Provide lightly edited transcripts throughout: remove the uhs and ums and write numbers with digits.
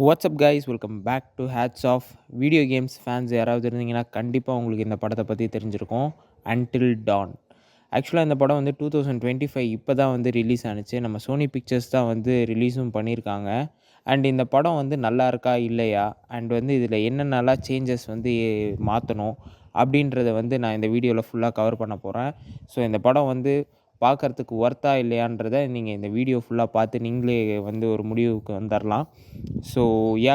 WhatsApp guys welcome back to hats off video games fans யாராவது இருந்தீங்கன்னா கண்டிப்பாக உங்களுக்கு இந்த படத்தை பற்றி தெரிஞ்சிருக்கும். Until Dawn. ஆக்சுவலாக இந்த படம் வந்து 2025 இப்போ தான் வந்து ரிலீஸ் ஆனுச்சு. நம்ம சோனி பிக்சர்ஸ் தான் வந்து ரிலீஸும் பண்ணியிருக்காங்க. அண்ட் இந்த படம் வந்து நல்லா இருக்கா இல்லையா, அண்ட் வந்து இதில் என்னென்னலாம் சேஞ்சஸ் வந்து மாற்றணும் அப்படின்றத வந்து நான் இந்த வீடியோவில் ஃபுல்லாக கவர் பண்ண போகிறேன். ஸோ இந்த படம் வந்து பார்க்குறதுக்கு ஒர்த்தா இல்லையான்றத நீங்கள் இந்த வீடியோ ஃபுல்லாக பார்த்து நீங்களே வந்து ஒரு முடிவுக்கு வந்துடலாம். ஸோ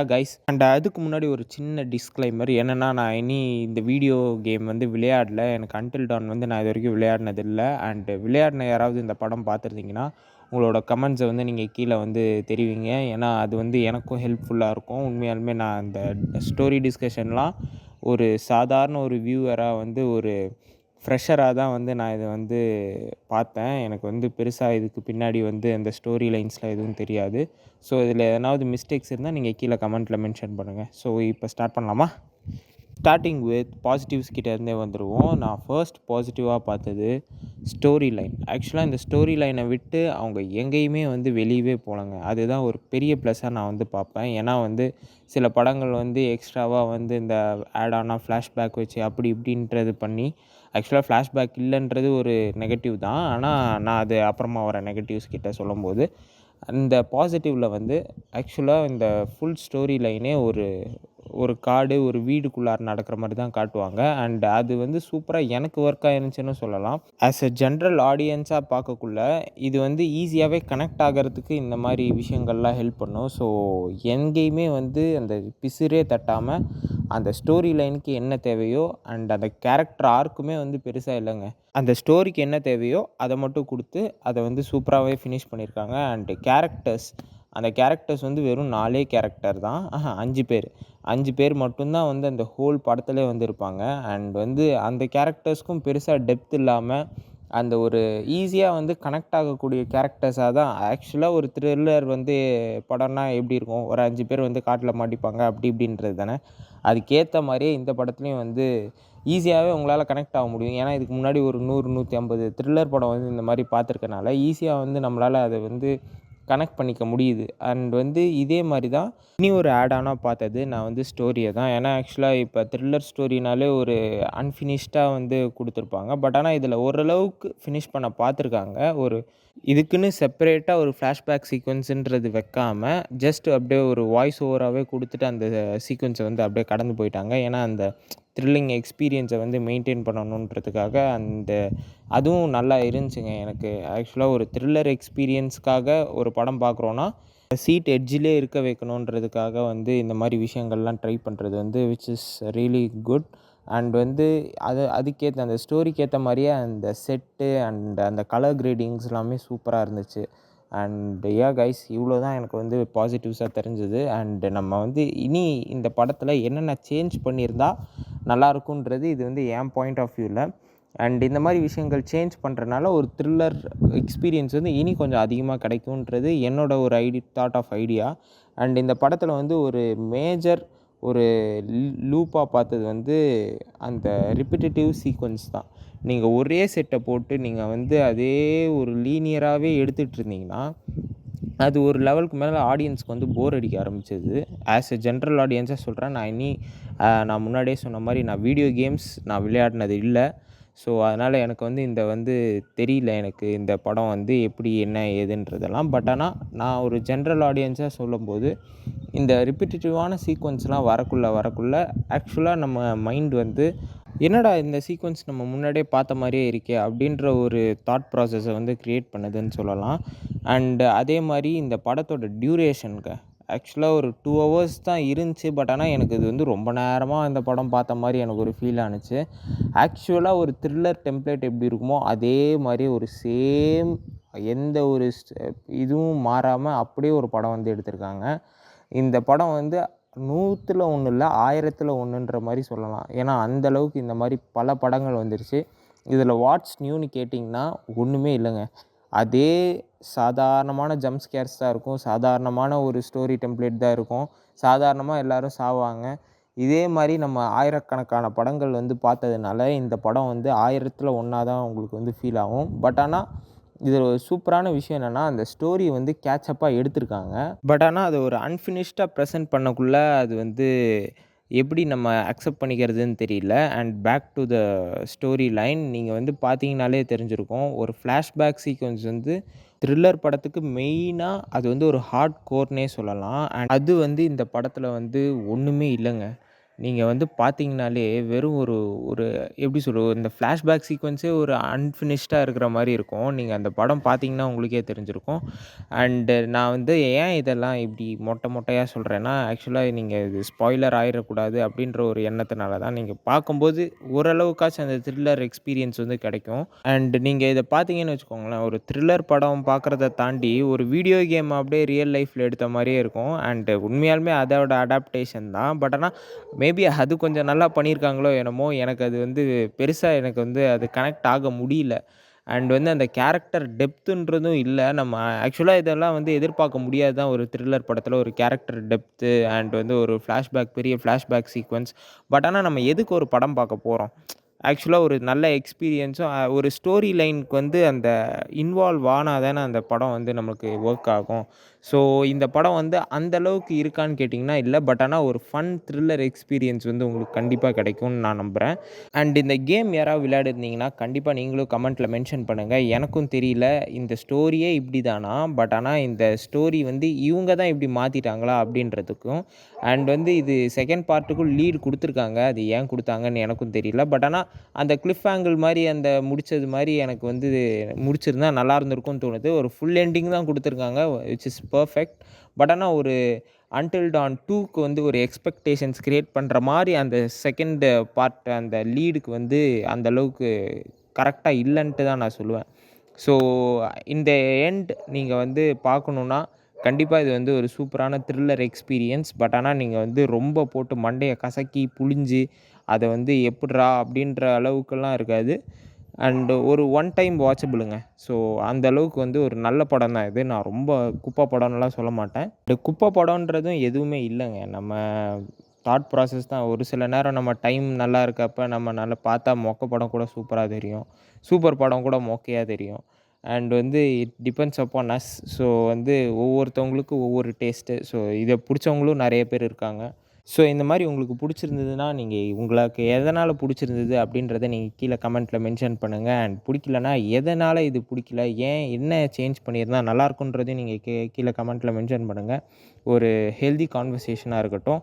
கைஸ், அண்ட் அதுக்கு முன்னாடி ஒரு சின்ன டிஸ்க்ளைமர் என்னென்னா, நான் இனி இந்த வீடியோ கேம் வந்து விளையாடல. எனக்கு அன்டில் டான் வந்து நான் இது வரைக்கும் விளையாடினதில்லை. அண்டு விளையாடின யாராவது இந்த படம் பார்த்துருந்தீங்கன்னா உங்களோட கமெண்ட்ஸை வந்து நீங்கள் கீழே வந்து தெரிவிங்க. ஏன்னா அது வந்து எனக்கும் ஹெல்ப்ஃபுல்லாக இருக்கும். உண்மையாலுமே நான் அந்த ஸ்டோரி டிஸ்கஷன்லாம் ஒரு சாதாரண ஒரு வியூவராக வந்து ஒரு ஃப்ரெஷராக தான் வந்து நான் இதை வந்து பார்த்தேன். எனக்கு வந்து பெருசாக இதுக்கு பின்னாடி வந்து அந்த ஸ்டோரி லைன்ஸ்லாம் எதுவும் தெரியாது. ஸோ இதில் எதனாவது மிஸ்டேக்ஸ் இருந்தால் நீங்கள் கீழே கமெண்ட்டில் மென்ஷன் பண்ணுங்கள். ஸோ இப்போ ஸ்டார்ட் பண்ணலாமா? ஸ்டார்டிங் வித் பாசிட்டிவ்ஸ் கிட்டேருந்தே வந்துடுவோம். நான் ஃபர்ஸ்ட் பாசிட்டிவாக பார்த்தது ஸ்டோரி லைன். ஆக்சுவலாக இந்த ஸ்டோரி லைனை விட்டு அவங்க எங்கேயுமே வந்து வெளியவே போகலங்க. அதுதான் ஒரு பெரிய ப்ளஸ்ஸாக நான் வந்து பார்ப்பேன். ஏன்னா வந்து சில படங்கள் வந்து எக்ஸ்ட்ராவாக வந்து இந்த ஆட் ஆனா ஃப்ளாஷ்பேக் வச்சு அப்படி இப்படின்றது பண்ணி, ஆக்சுவலாக ஃப்ளாஷ்பேக் இல்லைன்றது ஒரு நெகட்டிவ் தான். ஆனால் நான் அது அப்புறமா வர நெகட்டிவ்ஸ் கிட்ட சொல்லும்போது, அந்த பாசிட்டிவில் வந்து ஆக்சுவலாக இந்த ஃபுல் ஸ்டோரி லைனே ஒரு ஒரு காடு, ஒரு வீடுக்குள்ளார நடக்கிற மாதிரி தான் காட்டுவாங்க. அண்ட் அது வந்து சூப்பராக எனக்கு ஒர்க் ஆயிருந்துச்சுன்னு சொல்லலாம். ஆஸ் எ ஜென்ரல் ஆடியன்ஸாக பார்க்கக்குள்ள இது வந்து ஈஸியாகவே கனெக்ட் ஆகிறதுக்கு இந்த மாதிரி விஷயங்கள்லாம் ஹெல்ப் பண்ணும். ஸோ எங்கேயுமே வந்து அந்த பிசிறே தட்டாமல் அந்த ஸ்டோரி லைனுக்கு என்ன தேவையோ, அண்ட் அந்த கேரக்டர் ஆர்க்குமே வந்து பெருசாக இல்லைங்க. அந்த ஸ்டோரிக்கு என்ன தேவையோ அதை மட்டும் கொடுத்து அதை வந்து சூப்பராகவே ஃபினிஷ் பண்ணியிருக்காங்க. அண்டு அந்த கேரக்டர்ஸ் வந்து வெறும் 4 கேரக்டர் தான். 5 பேர். 5 பேர் மட்டும்தான் வந்து அந்த ஹோல் படத்திலே வந்து இருப்பாங்க. அண்ட் வந்து அந்த கேரக்டர்ஸ்க்கும் பெருசாக டெப்த் இல்லாமல் அந்த ஒரு ஈஸியாக வந்து கனெக்ட் ஆகக்கூடிய கேரக்டர்ஸாக தான். ஆக்சுவலாக ஒரு த்ரில்லர் வந்து படம்னா எப்படி இருக்கும்? ஒரு 5 பேர் வந்து காட்டில் மாட்டிப்பாங்க அப்படி இப்படின்றது தானே. அதுக்கேற்ற மாதிரியே இந்த படத்துலையும் வந்து ஈஸியாகவே உங்களால் கனெக்ட் ஆக முடியும். ஏன்னா இதுக்கு முன்னாடி ஒரு 100, 150 த்ரில்லர் படம் வந்து இந்த மாதிரி பார்த்துருக்கனால ஈஸியாக வந்து நம்மளால் அதை வந்து கனெக்ட் பண்ணிக்க முடியுது. அண்ட் வந்து இதே மாதிரி தான் இனி ஒரு ஆட் ஆனாக பார்த்தது நான் வந்து ஸ்டோரியை தான். ஏன்னா ஆக்சுவலாக இப்போ த்ரில்லர் ஸ்டோரினாலே ஒரு அன்ஃபினிஷ்டாக வந்து கொடுத்துருப்பாங்க. பட் ஆனால் இதில் ஓரளவுக்கு ஃபினிஷ் பண்ண பார்த்துருக்காங்க. ஒரு இதுக்குன்னு செப்பரேட்டாக ஒரு ஃப்ளாஷ்பேக் சீக்வன்ஸுன்றது வைக்காமல் ஜஸ்ட் அப்படியே ஒரு வாய்ஸ் ஓவராகவே கொடுத்துட்டு அந்த சீக்வன்ஸை வந்து அப்படியே கடந்து போயிட்டாங்க. ஏன்னா அந்த த்ரில்லிங் எக்ஸ்பீரியன்ஸை வந்து மெயின்டைன் பண்ணணுன்றதுக்காக அதுவும் நல்லா இருந்துச்சுங்க. எனக்கு ஆக்சுவலாக ஒரு த்ரில்லர் எக்ஸ்பீரியன்ஸ்க்காக ஒரு படம் பார்க்குறோன்னா சீட் எட்ஜிலே இருக்க வைக்கணுன்றதுக்காக வந்து இந்த மாதிரி விஷயங்கள்லாம் ட்ரை பண்ணுறது வந்து which is really good. And வந்து அதுக்கேற்ற அந்த ஸ்டோரிக்கு ஏற்ற மாதிரியே அந்த செட்டு அண்ட் அந்த கலர் கிரேடிங்ஸ் எல்லாமே சூப்பராக இருந்துச்சு. அண்ட் கைஸ், இவ்வளோ தான் எனக்கு வந்து பாசிட்டிவ்ஸாக தெரிஞ்சது. அண்டு நம்ம வந்து இனி இந்த படத்தில் என்னென்ன சேஞ்ச் பண்ணியிருந்தா நல்லாயிருக்குன்றது இது வந்து என் பாயிண்ட் ஆஃப் வியூவில். அண்ட் இந்த மாதிரி விஷயங்கள் சேஞ்ச் பண்ணுறனால ஒரு த்ரில்லர் எக்ஸ்பீரியன்ஸ் வந்து இனி கொஞ்சம் அதிகமாக கிடைக்குன்றது என்னோட ஒரு தாட் ஆஃப் ஐடியா. அண்ட் இந்த படத்தில் வந்து ஒரு மேஜர் ஒரு லூப்பாக பார்த்தது வந்து அந்த ரிப்பிட்டேட்டிவ் சீக்வன்ஸ் தான். நீங்கள் ஒரே செட்டை போட்டு நீங்கள் வந்து அதே ஒரு லீனியராகவே எடுத்துகிட்டு இருந்தீங்கன்னா அது ஒரு லெவலுக்கு மேலே ஆடியன்ஸ்க்கு வந்து போர் அடிக்க ஆரம்பிச்சது. ஆஸ் எ ஜென்ரல் ஆடியன்ஸாக சொல்கிறேன். நான் முன்னாடியே சொன்ன மாதிரி நான் வீடியோ கேம்ஸ் நான் விளையாடினது இல்லை. ஸோ அதனால் எனக்கு வந்து இந்த வந்து தெரியல எனக்கு இந்த படம் வந்து எப்படி என்ன ஏதுன்றதெல்லாம். பட் ஆனால் நான் ஒரு ஜென்ரல் ஆடியன்ஸாக சொல்லும்போது இந்த ரிப்பிட்டேட்டிவான சீக்வன்ஸ்லாம் வரக்குள்ள ஆக்சுவலாக நம்ம மைண்ட் வந்து என்னடா இந்த சீக்வன்ஸ் நம்ம முன்னாடியே பார்த்த மாதிரியே இருக்கே அப்படின்ற ஒரு தாட் ப்ராசஸை வந்து க்ரியேட் பண்ணுதுன்னு சொல்லலாம். அண்டு அதே மாதிரி இந்த படத்தோட டியூரேஷனுக்கு ஆக்சுவலாக ஒரு 2 ஹவர்ஸ் தான் இருந்துச்சு. பட் ஆனால் எனக்கு இது வந்து ரொம்ப நேரமாக இந்த படம் பார்த்த மாதிரி எனக்கு ஒரு ஃபீல் ஆணுச்சு. ஆக்சுவலாக ஒரு த்ரில்லர் டெம்ப்ளேட் எப்படி இருக்குமோ அதே மாதிரி ஒரு சேம் எந்த ஒரு இதுவும் மாறாமல் அப்படியே ஒரு படம் வந்து எடுத்திருக்காங்க. இந்த படம் வந்து 100ல் 1 இல்லை 1000ல் 1ன்ற மாதிரி சொல்லலாம். ஏன்னா அந்தளவுக்கு இந்த மாதிரி பல படங்கள் வந்துருச்சு. இதில் வாட்ஸ் நியூன்னு கேட்டிங்கன்னா ஒன்றுமே இல்லைங்க. அதே சாதாரணமான ஜம்ப் ஸ்கேர்ஸ் தான் இருக்கும். சாதாரணமான ஒரு ஸ்டோரி டெம்ப்ளேட் தான் இருக்கும். சாதாரணமாக எல்லோரும் சாவாங்க. இதே மாதிரி நம்ம ஆயிரக்கணக்கான படங்கள் வந்து பார்த்ததுனால இந்த படம் வந்து 1000ல் 1 தான் உங்களுக்கு வந்து ஃபீல் ஆகும். பட் ஆனால் இதில் ஒரு சூப்பரான விஷயம் என்னென்னா, அந்த ஸ்டோரி வந்து கேட்சப்பாக எடுத்திருக்காங்க. பட் ஆனால் அது ஒரு அன்ஃபினிஷ்டாக ப்ரெசென்ட் பண்ணக்குள்ள அது வந்து எப்படி நம்ம அக்செப்ட் பண்ணிக்கிறதுன்னு தெரியல. And back to the story line நீங்கள் வந்து பார்த்தீங்கனாலே தெரிஞ்சிருக்கும். ஒரு ஃப்ளாஷ்பேக் சீக்வென்ஸ் வந்து த்ரில்லர் படத்துக்கு மெயினா அது வந்து ஒரு ஹார்ட் கோர்னே சொல்லலாம். அண்ட் அது வந்து இந்த படத்தில வந்து ஒண்ணுமே இல்லங்க. நீங்க வந்து பார்த்தீங்கனாலே வெறும் ஒரு ஒரு எப்படி சொல்றது? இந்த ஃப்ளாஷ்பேக் சீக்வென்ஸே ஒரு அன்ஃபினிஷ்டா இருக்கிற மாரி இருக்கும். நீங்க அந்த படம் பார்த்தீங்கன்னா உங்களுக்கே தெரிஞ்சிருக்கும். அண்டு நான் வந்து ஏன் இதெல்லாம் இப்படி மொட்டையா சொல்றேன்னா, ஆக்சுவலா நீங்க இது ஸ்பாய்லர் ஆயிறக்கூடாது அப்படின்ற ஒரு எண்ணத்தினால தான். நீங்க பார்க்கும்போது ஓரளவுக்காச்சும் அந்த த்ரில்லர் எக்ஸ்பீரியன்ஸ் வந்து கிடைக்கும். அண்ட் நீங்க இத பார்த்தீங்கன்னு வச்சுக்கோங்களேன், ஒரு த்ரில்லர் படம் பார்க்குறத தாண்டி ஒரு வீடியோ கேம் அப்படியே ரியல் லைஃப்ல எடுத்த மாரியே இருக்கும். அண்ட் உண்மையாலுமே அதோட அடாப்டேஷன் தான். பட் ஆனா மேபி அது கொஞ்சம் நல்லா பண்ணியிருக்காங்களோ என்னமோ! எனக்கு அது வந்து பெருசா எனக்கு வந்து அது கனெக்ட் ஆக முடியல. அண்ட் வந்து அந்த கேரக்டர் டெப்த்துன்றதும் இல்ல. நம்ம ஆக்சுவலா இதெல்லாம் வந்து எதிர்பார்க்க முடியாது தான் ஒரு த்ரில்லர் படத்தில ஒரு கேரக்டர் டெப்த்து அண்ட் வந்து ஒரு பெரிய ஃப்ளாஷ்பேக் சீக்வென்ஸ். பட் ஆனா நம்ம எதுக்கு ஒரு படம் பார்க்க போறோம்? ஆக்சுவலா ஒரு நல்ல எக்ஸ்பீரியன்ஸும் ஒரு ஸ்டோரி லைனுக்கு வந்து அந்த இன்வால்வ் ஆனா தானே அந்த படம் வந்து நமக்கு ஒர்க் ஆகும். ஸோ இந்த படம் வந்து அந்த அளவுக்கு இருக்கான்னு கேட்டிங்கன்னா இல்ல. பட் ஆனா ஒரு ஃபன் த்ரில்லர் எக்ஸ்பீரியன்ஸ் வந்து உங்களுக்கு கண்டிப்பா கிடைக்கும்னு நான் நம்புறேன். அண்ட் இந்த கேம் யாராவது விளையாடிருந்தீங்கன்னா, கண்டிப்பா நீங்களும் கமெண்ட்ல மென்ஷன் பண்ணுங்க. எனக்கும் தெரியல இந்த ஸ்டோரியே இப்படி தானா? பட் ஆனா இந்த ஸ்டோரி வந்து இவங்க தான் இப்படி மாத்திட்டாங்களா? அப்படின்றதுக்கும் அண்ட் வந்து இது செகண்ட் பார்ட்டுக்கும் லீட் குடுத்துருக்காங்க. அது ஏன் குடுத்தாங்கன்னு எனக்கும் தெரியல. பட் ஆனா அந்த கிளிஃப் ஹேங்கிள் மாரி அந்த முடிச்சது மாரி எனக்கு வந்து முடிச்சிருந்தா நல்லா இருந்திருக்கும்னு தோணுது. ஒரு ஃபுல் எண்டிங் தான் குடுத்துருக்காங்க. Which is perfect. பட் ஆனா ஒரு அன்டில் டான் 2க்கு வந்து ஒரு எக்ஸ்பெக்டேஷன்ஸ் கிரியேட் பண்ற மாரி அந்த செகண்ட் பார்ட் அந்த லீடுக்கு வந்து அந்த அளவுக்கு கரெக்ட்டா இல்லன்ட்டு தான் நான் சொல்லுவேன். ஸோ இந்த எண்ட் நீங்க வந்து பார்க்கணுன்னா, கண்டிப்பா இது வந்து ஒரு சூப்பரான த்ரில்லர் எக்ஸ்பீரியன்ஸ். பட் ஆனா நீங்க வந்து ரொம்ப போட்டு மண்டைய கசக்கி, புழிஞ்சு அத வந்து எப்புட்றா! அப்படின்ற அளவுக்கெல்லாம் இருக்காது. அண்ட் ஒரு ஒன் டைம் வாட்சபிளுங்க. ஸோ அந்த அளவுக்கு வந்து ஒரு நல்ல படம் தான் இது. நான் ரொம்ப குப்பை படம்னுலாம் சொல்ல மாட்டேன். இந்த குப்பை படம்ன்றதும் எதுவுமே இல்லங்க. நம்ம தாட் ப்ராசஸ் தான். ஒரு சில நேரம் நம்ம டைம் நல்லா இருக்கப்ப நம்ம நல்லா பார்த்தா மொக்க படம் கூட சூப்பரா தெரியும். சூப்பர் படம் கூட மொக்கையா தெரியும். அண்ட் வந்து it depends upon us. So வந்து ஒவ்வொருத்தவங்களுக்கும் ஒவ்வொரு டேஸ்ட்டு. ஸோ இத புடிச்சவங்களும் நெறைய பேர் இருக்காங்க. ஸோ இந்த மாரி உங்களுக்கு புடிச்சிருந்ததுன்னா, நீங்க உங்களுக்கு எதனால புடிச்சிருந்தது அப்படின்றத நீங்க கீழ கமெண்ட்ல மென்ஷன் பண்ணுங்க. அண்ட் புடிக்கலனா எதனால இது புடிக்கல? ஏன் என்ன சேஞ்ச் பண்ணியிருந்தா நல்லாருக்குன்றதையும் நீங்க கீழ கமெண்ட்ல மென்ஷன் பண்ணுங்க. ஒரு ஹெல்தி கான்வர்சேஷனா இருக்கட்டும்.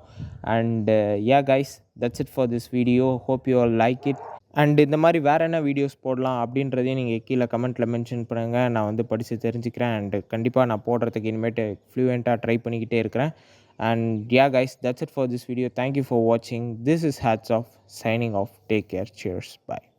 And yeah guys that's it for this video. Hope you all like it. And இந்த மாரி வேற என்ன வீடியோஸ் போடலாம் அப்படின்றதையும் நீங்க கீழ கமெண்ட்ல மென்ஷன் பண்ணுங்க. நான் வந்து படிச்சு தெரிஞ்சுக்கிறேன். அண்ட் கண்டிப்பா நான் போடுறதுக்கு இனிமேட்டு ஃப்ளூயன்ட்டா ட்ரை பண்ணிக்கிட்டே இருக்கிறேன். And yeah, guys, that's it for this video. Thank you for watching. This is Hats Off signing off. Take care. Cheers. Bye.